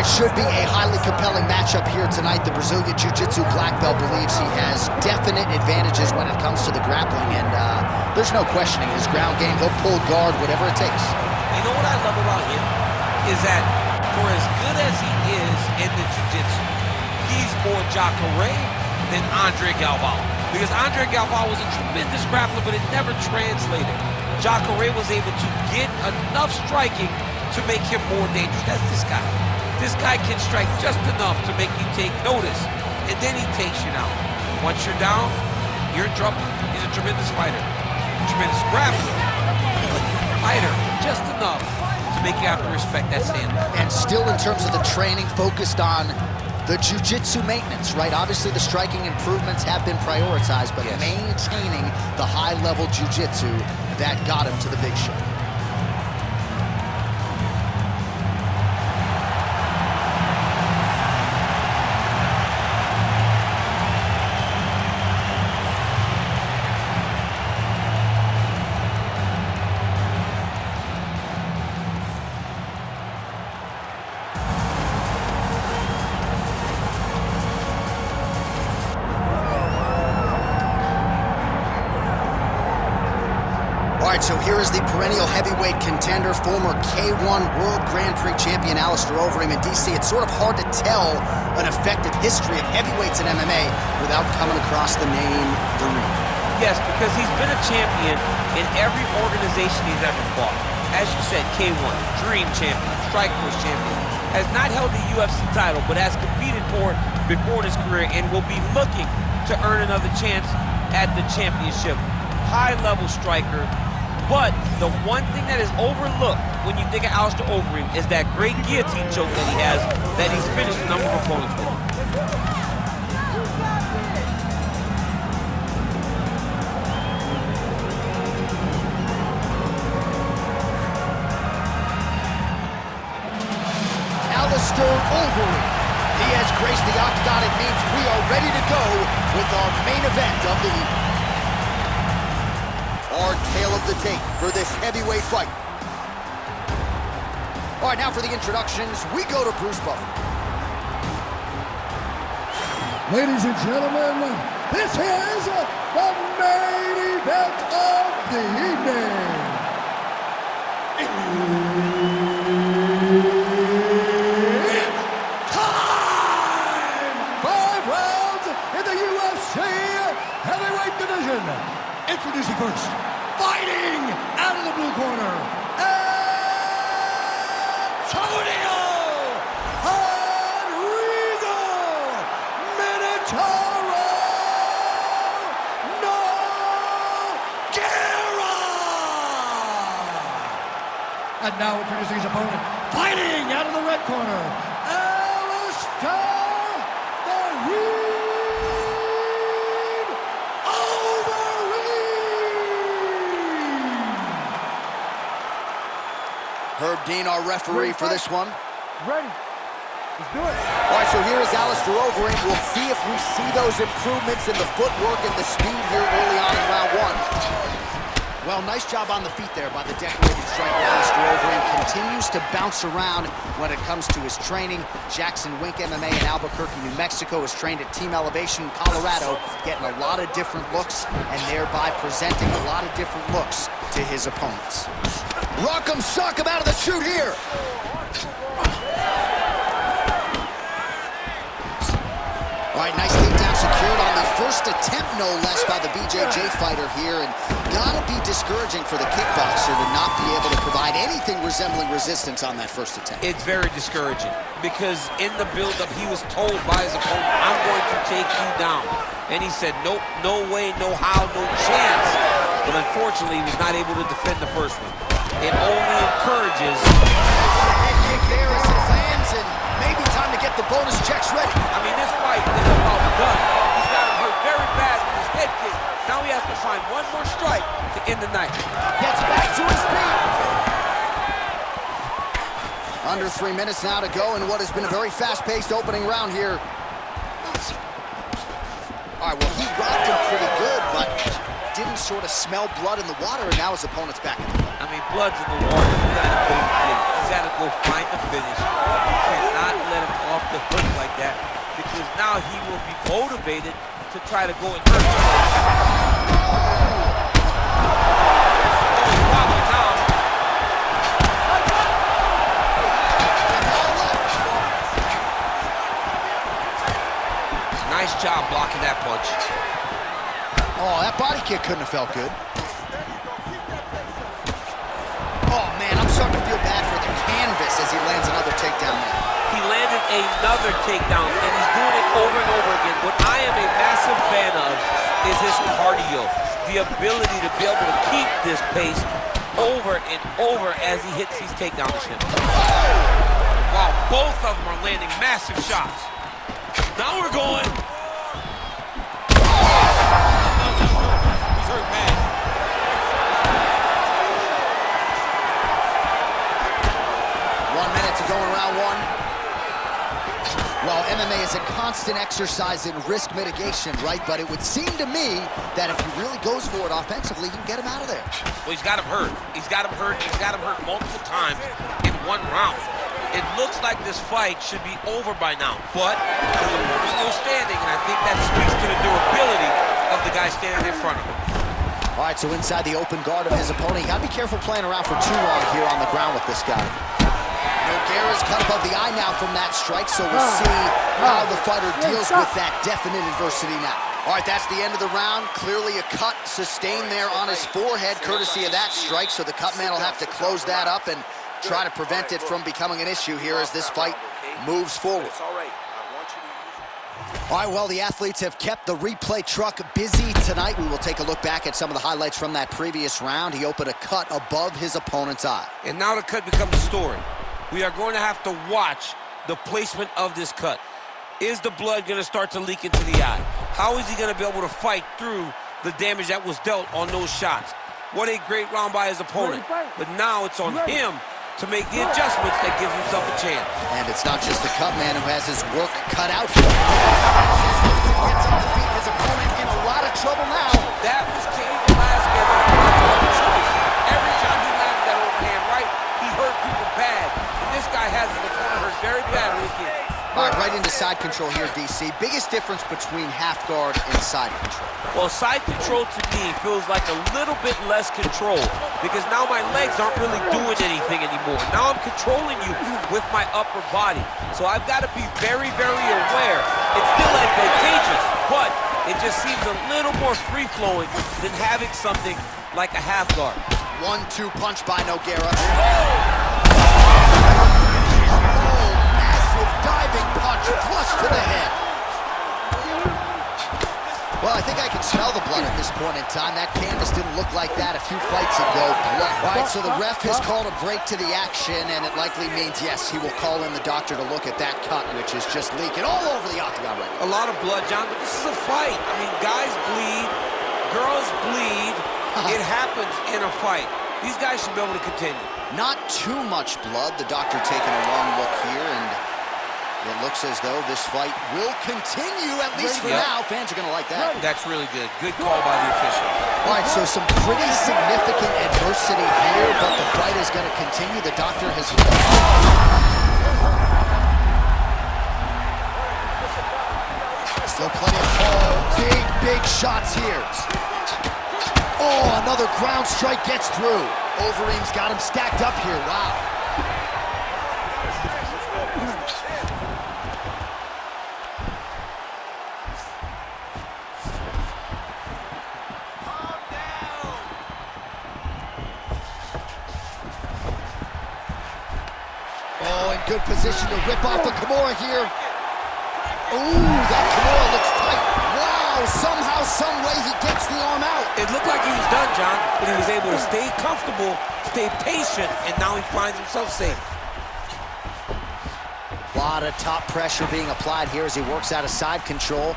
right, should be a highly compelling matchup here tonight. The Brazilian Jiu-Jitsu black belt believes he has definite advantages when it comes to the grappling, and there's no questioning his ground game. He'll pull guard, whatever it takes. You know what I love about him is that for as good as he is in the Jiu-Jitsu, he's more Jacare than Andre Galvao. Because Andre Galvao was a tremendous grappler, but it never translated. Jacare was able to get enough striking to make him more dangerous. That's this guy. This guy can strike just enough to make you take notice, and then he takes you down. Once you're down, you're in trouble. He's a tremendous fighter, tremendous grappler, fighter, just enough to make you have to respect that standard. And still, in terms of the training, focused on the jiu-jitsu maintenance, right? Obviously, the striking improvements have been prioritized, but yes, maintaining the high-level jiu-jitsu that got him to the big show. All right, so here is the perennial heavyweight contender, former K1 World Grand Prix champion Alistair Overeem. In DC, it's sort of hard to tell an effective history of heavyweights in MMA without coming across the name Overeem. Yes, because he's been a champion in every organization he's ever fought. As you said, K1, Dream champion, Strikeforce champion, has not held the UFC title, but has competed for it before in his career and will be looking to earn another chance at the championship. High-level striker. But the one thing that is overlooked when you think of Alistair Overeem is that great guillotine choke that he has, that he's finished a number of opponents with. Alistair Overeem. He has graced the octagon. It means we are ready to go with our main event of the evening. Our tale of the tape for this heavyweight fight. All right, now for the introductions, we go to Bruce Buffer. Ladies and gentlemen, this is the main event of the evening. It's time! 5 rounds in the UFC heavyweight division. Introducing first, fighting out of the blue corner, Antonio Rodrigo Minotauro Nogueira. And now introducing his opponent, fighting out of the red corner, Alistair Herb Dean, our referee for this one. Ready. Let's do it. All right, so here is Alistair Overeem. We'll see if we see those improvements in the footwork and the speed here early on in round one. Well, nice job on the feet there by the decorated striker. Alistair Overeem continues to bounce around when it comes to his training. Jackson Wink MMA in Albuquerque, New Mexico, is trained at Team Elevation in Colorado, getting a lot of different looks and thereby presenting a lot of different looks to his opponents. Rock'em sock'em out of the chute here. All right, nice takedown secured on the first attempt, no less, by the BJJ fighter here. And gotta be discouraging for the kickboxer to not be able to provide anything resembling resistance on that first attempt. It's very discouraging because in the build-up, he was told by his opponent, I'm going to take you down. And he said, nope, no way, no how, no chance. But unfortunately, he was not able to defend the first one. It only encourages. Head kick there as it lands, and maybe time to get the bonus checks ready. I mean, this fight is about done. He's got him hurt very bad with his head kick. Now he has to find one more strike to end the night. Gets back to his feet. Under 3 minutes now to go in what has been a very fast-paced opening round here. All right, well, he rocked him pretty good, but didn't sort of smell blood in the water, and now his opponent's back in the fight. I mean, blood's in the water. You gotta go get it. You gotta go find the finish. You cannot let off the hook like that, because now he will be motivated to try to go and hurt somebody. Nice job blocking that punch. Oh, that body kick couldn't have felt good. Oh, man, I'm starting to feel bad for the canvas as he lands another takedown there. He landed another takedown, and he's doing it over and over again. What I am a massive fan of is his cardio, the ability to be able to keep this pace over and over as he hits these takedowns. Wow, both of them are landing massive shots. Now we're going. He's hurt bad. 1 minute to go in round one. Well, MMA is a constant exercise in risk mitigation, right? But it would seem to me that if he really goes for it offensively, you can get him out of there. Well, he's got him hurt. He's got him hurt. He's got him hurt multiple times in one round. It looks like this fight should be over by now, but his opponent's still standing, and I think that speaks to the durability of the guy standing in front of him. All right, so inside the open guard of his opponent, you gotta be careful playing around for too long here on the ground with this guy. Nogueira's cut above the eye now from that strike, so we'll see how the fighter deals with that definite adversity now. All right, that's the end of the round. Clearly a cut sustained there on his forehead, courtesy of that strike, so the cut man will have to close that up and try to prevent it from becoming an issue here as this fight moves forward. All right, well, the athletes have kept the replay truck busy tonight. We will take a look back at some of the highlights from that previous round. He opened a cut above his opponent's eye. And now the cut becomes a story. We are going to have to watch the placement of this cut. Is the blood going to start to leak into the eye? How is he going to be able to fight through the damage that was dealt on those shots? What a great round by his opponent. But now it's on him to make the adjustments that gives himself a chance. And it's not just the cut man who has his work cut out for him. Gets him to beat his opponent in a lot of trouble now. That was Cain Velasquez. Every time he landed that overhand right, he hurt people bad. And this guy has his opponent hurt very bad with his kick. All right, right into side control here, DC. Biggest difference between half guard and side control? Well, side control to me feels like a little bit less control because now my legs aren't really doing anything anymore. Now I'm controlling you with my upper body. So I've got to be very, very aware. It's still advantageous, but it just seems a little more free-flowing than having something like a half guard. 1-2 punch by Nogueira. Diving punch, flush to the head. Well, I think I can smell the blood at this point in time. That canvas didn't look like that a few fights ago. All right, so the ref has called a break to the action, and it likely means, yes, he will call in the doctor to look at that cut, which is just leaking all over the octagon right now. A lot of blood, John, but this is a fight. I mean, guys bleed, girls bleed. It happens in a fight. These guys should be able to continue. Not too much blood. The doctor taking a long look here, and it looks as though this fight will continue, at least for now. Fans are going to like that. That's really good. Good call by the official. All right, so some pretty significant adversity here, but the fight is going to continue. The doctor has... Still plenty of big shots here. Oh, another ground strike gets through. Overeem's got him stacked up here. Wow. Oh, in good position to rip off the Kimura here. Ooh, that Kimura looks tight. Wow, somehow, some way he gets the arm out. It looked like he was done, John, but he was able to stay comfortable, stay patient, and now he finds himself safe. A lot of top pressure being applied here as he works out of side control.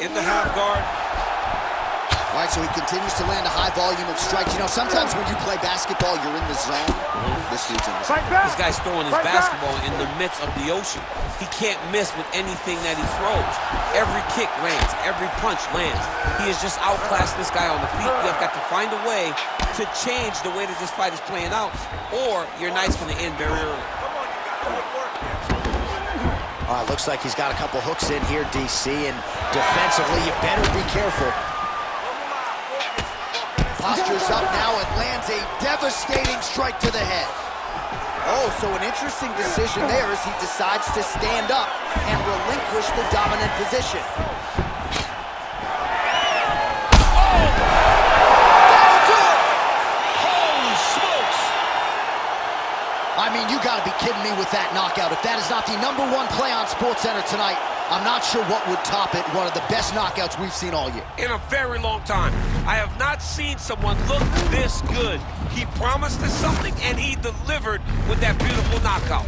In the half guard. All right, so he continues to land a high volume of strikes. You know, sometimes when you play basketball, you're in the zone. this dude's in. This guy's throwing his basketball in the midst of the ocean. He can't miss with anything that he throws. Every kick lands. Every punch lands. He has just outclassed this guy on the feet. You have got to find a way to change the way that this fight is playing out, or your night's going to end very early. All right, looks like he's got a couple hooks in here, DC, and defensively, you better be careful. Postures up now and lands a devastating strike to the head. Oh, so an interesting decision there as he decides to stand up and relinquish the dominant position. Oh! That'll do it! Holy smokes! I mean, you gotta be kidding me with that knockout. If that is not the #1 play on SportsCenter tonight, I'm not sure what would top it. One of the best knockouts we've seen all year. In a very long time. I have not seen someone look this good. He promised us something, and he delivered with that beautiful knockout.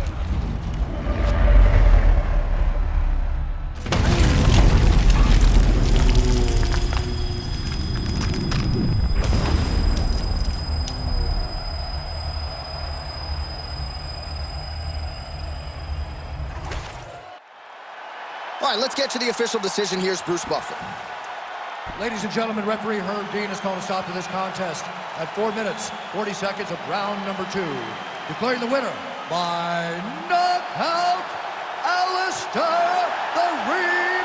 All right, let's get to the official decision. Here's Bruce Buffer. Ladies and gentlemen, referee Herb Dean has called a stop to this contest at 4 minutes, 40 seconds of round number 2. Declaring the winner by knockout, Alistair Overeem.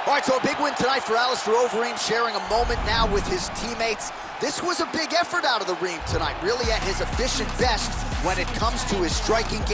All right, so a big win tonight for Alistair Overeem, sharing a moment now with his teammates. This was a big effort out of the ring tonight, really at his efficient best when it comes to his striking game.